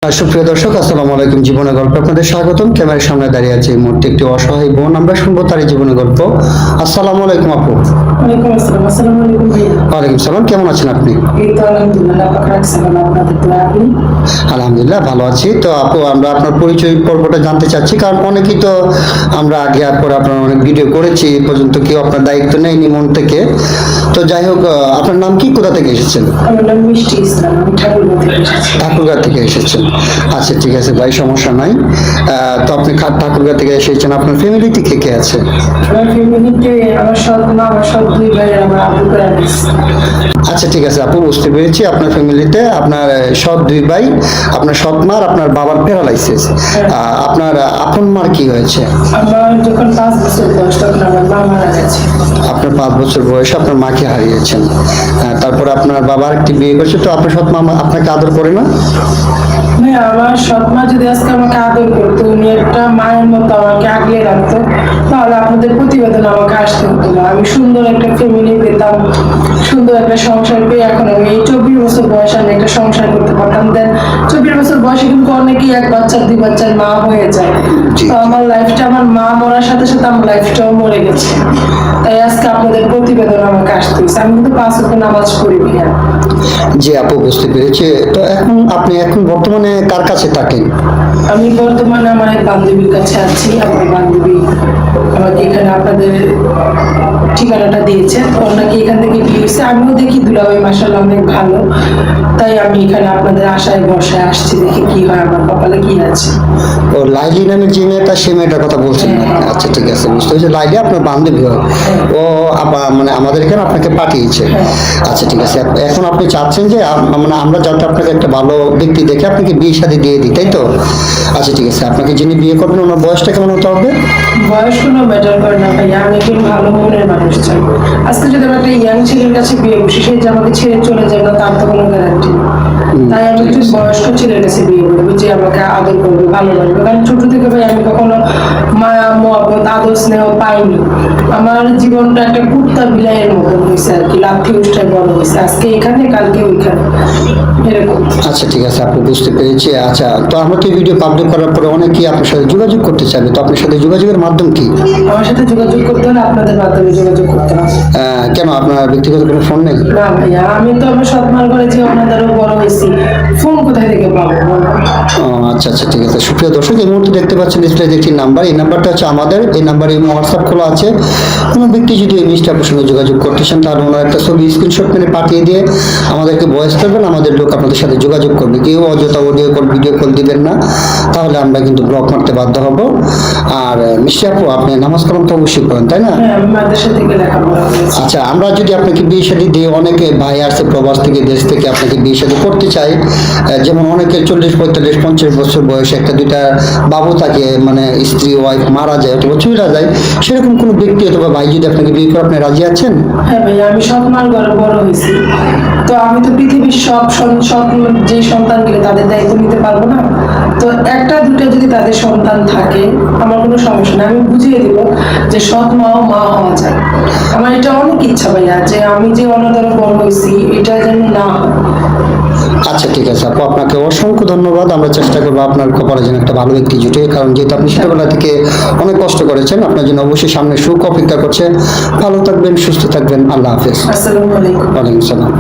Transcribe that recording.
সুপ্রিয় দর্শক, আসসালামু আলাইকুম। জীবনের গল্প আপনাদের স্বাগতম। ক্যামেরার সামনে দাঁড়িয়ে আছে এই মুহূর্তে একটি অসহায় বোন। আমরা শুনবো তার জীবনের গল্প। আসসালামু আলাইকুম আপু। ওয়ালাইকুম আসসালাম। আসসালামু আলাইকুম ভাইয়া। ওয়ালাইকুম সালাম। কেমন আছেন আপনি? এই তো আলহামদুলিল্লাহ, পাক রাখছেন আপনাদের দোয়া। আপনি? আলহামদুলিল্লাহ ভালো আছি। তো আপু, আমরা আপনার পরিচয় পর্বটা জানতে চাচ্ছি, কারণ অনেকেই তো আমরা আগে আর পরে আপনার অনেক ভিডিও করেছি, এ পর্যন্ত কেউ আপনার দায়িত্ব নেয়নি মন থেকে। তো যাই হোক, আপনার নাম কি, কোথা থেকে এসেছেন? আমার নাম মিষ্টি ইসলাম, আমি ঠাকুরগাঁও থেকে এসেছি। ঠাকুরগাঁ থেকে এসেছেন। আচ্ছা ঠিক আছে ভাই, সমস্যা নাই। তো আপনি ঠাকুরগাঁ থেকে এসেছেন, আপনার ফ্যামিলিতে কে কে আছে? আমার ফ্যামিলিতে আমার সৎ মা, আমার সৎ দুই ভাই, আমার আব্বু প্যারেন্টস। আচ্ছা ঠিক আছে আপু, বুঝতে পেরেছি। আপনার ফ্যামিলিতে আপনার সৎ দুই ভাই, আপনার সৎ মার, আপনার বাবার প্যারালাইসিস। আপনার আপন মার কি হয়েছে? আমার যখন 5 বছর বয়স তখন আমার মা মারা গেছে। আপনার 5 বছর বয়সে আপনার মাকে হারিয়েছেন। তারপরে আপনার বাবা একটি বিয়ে করছে। তো আপনার সৎ মা আপনাকে আদর করে না? ভাই, আমার সৎ মা যদি আজকে আমাকে আদর করতো, উনি একটা মায়ের মতো আমাকে আগলে রাখতো, তাহলে আপনাদের প্রতিবেদন আমাকে আসতে হতো না। আমি সুন্দর একটা ফ্যামিলি পেতাম, সুন্দর একটা সংসার পেয়ে এখন আমি এই 24 বছর বয়সে আমি একটা সংসার করতে পারতাম। দেন 24 বছর বয়সে কিন্তু অনেকেই 1 বাচ্চা 2 বাচ্চার মা হয়ে যায়। তো আমার লাইফটা, আমার মা মরার সাথে সাথে আমার লাইফটাও মরে গেছে। তাই আজকে আপনাদের প্রতিবেদন আমাকে আসতে হয়েছে। আমি কিন্তু 5 ওয়াক্ত নামাজ পড়ি ভাইয়া। জি আপু, বুঝতে পেরেছি। তো আপনি এখন বর্তমানে কার কাছে থাকেন? আমি বর্তমানে আমার এক বান্ধবীর কাছে আছি। আমার বান্ধবী আমাকে এখানে আপনাদের ঠিকানাটা দিয়েছে, তো ওনাকে এখান থেকে বিয়ে হয়েছে। আমিও দেখি দুলাভাই মাশাআল্লাহ অনেক ভালো, তাই আমি এখানে আপনাদের আশায় বসে আসছি, দেখি কি হয়, আমার কপালে কি আছে। ও লাইলি নামের যে মেয়েটা, সে মেয়েটার কথা বলছেন না? আচ্ছা ঠিক আছে, বুঝতে পেরেছি। লাইলি আপনার বান্ধবী হয়। ও মানে আমাদের এখানে আপনাকে পাঠিয়েছে। আচ্ছা ঠিক আছে। এখন আপনি চাচ্ছেন যে মানে আমরা যাতে আপনাকে একটা ভালো ব্যক্তি দেখে আপনাকে বিয়ে শাদী দিয়ে দিই, তাই তো? আচ্ছা ঠিক আছে। আপনাকে যিনি বিয়ে করবেন ওনার বয়সটা কেমন হতে হবে? বয়স কোনো ম্যাটার করে না ভাইয়া, আমি একজন ভালো মনের মানুষ চাই। আজকে যদি আমি একটা ইয়াং ছেলের কাছে বিয়ে বসি, সে যে আমাকে ছেড়ে চলে যাবে না তার তো কোনো গ্যারান্টি নেই। তাই আমি একজন বয়স্ক ছেলের কাছে বিয়ে করবো, যে আমাকে আদর করবে, ভালোবাসবে। কারণ ছোট থেকে ভাই আমি কখনো মায়া মহব্বত আদর স্নেহ পাইনি। আমার জীবনটা একটা কুত্তা বিলাইয়ের মতো হয়েছে আর কি, লাথি উষ্ঠায় বড় হয়েছে। আজকে এখানে, কালকে ওইখানে, এরকম। আচ্ছা ঠিক আছে আপু, বুঝতে পেরেছি। আচ্ছা, তো আমরা তো ভিডিও পাবলিক করার পরে অনেকেই আপনার সাথে যোগাযোগ করতে চাইবে, তো আপনার সাথে যোগাযোগের মাধ্যম কি? আমার সাথে যোগাযোগ করতে হলে আপনাদের মাধ্যমে যোগাযোগ করতে হবে। কেন, আপনার ব্যক্তিগত কোনো ফোন নেই? না ভাইয়া, আমি তো আমার সৎমার ঘরে যে ওনাদেরও বড় হয়েছি, ফোন কোথায় থেকে পাবো? আচ্ছা আচ্ছা ঠিক আছে। সুপ্রিয় দর্শক, এই মুহূর্তে দেখতে পাচ্ছেন ডিসপ্লে একটি নাম্বার। এই নাম্বারটা হচ্ছে আমাদের। এই নাম্বারে হোয়াটসঅ্যাপ খোলা আছে। কোনো ব্যক্তি যদি এই মিষ্টি আপুর সঙ্গে যোগাযোগ করতে চান, তাহলে ওনার একটা ছবি স্ক্রিনশট মেরে পাঠিয়ে দিয়ে আমাদেরকে ভয়েস করবেন, আমাদের লোক আপনাদের সাথে যোগাযোগ করবে। কেউ অযথা অডিও কল ভিডিও কল দিবেন না, তাহলে আমরা কিন্তু ব্লক মারতে বাধ্য হব। আর মিষ্টি আপু, আপনি নামাজ কালাম তো অবশ্যই করেন, তাই না? হ্যাঁ, আমি মাদ্রাসা থেকে লেখাপড়া করেছি। আচ্ছা, আমরা যদি আপনাকে বিয়ে শাদী দিয়ে, অনেকে ভাই আসছে প্রবাস থেকে, দেশ থেকে আপনাকে বিয়ে শাদী করতে চাই, যেমন অনেকে 40 45 50 বছর বয়সে একটা দুইটা বাবু থাকে, মানে স্ত্রী ওয়াইফ মারা যায় অথবা চলে যায়, সেরকম কোনো ব্যক্তি অথবা ভাই যদি আপনাকে বিয়ে করে, আপনি রাজি আছেন? হ্যাঁ ভাইয়া, আমি সৎমার ঘরে বড় হয়েছি, তো আমি তো পৃথিবীর সব যে সন্তানগুলো তাদের দায়িত্ব নিতে পারবো না। তো একটা দুটো যদি তাদের সন্তান থাকে, আমার কোনো সমস্যা নেই, আমি বুঝিয়ে দিব যে সৎ মাও মা হওয়া যায়। আমার এটা অনেক ইচ্ছা ভাইয়া, যে আমি যে অনাদরে বড় হয়েছি এটা যেন না হয়। আচ্ছা ঠিক আছে আপু, আপনাকে অসংখ্য ধন্যবাদ। আমরা চেষ্টা করবো আপনার কপালে যেন একটা ভালো ব্যক্তি জুটে, কারণ যেহেতু আপনি ছোটবেলা থেকে অনেক কষ্ট করেছেন, আপনার জন্য অবশ্যই সামনে সুখ অপেক্ষা করছে। ভালো থাকবেন, সুস্থ থাকবেন। আল্লাহ হাফেজ। আসসালামু আলাইকুম। ওয়ালাইকুম সালাম।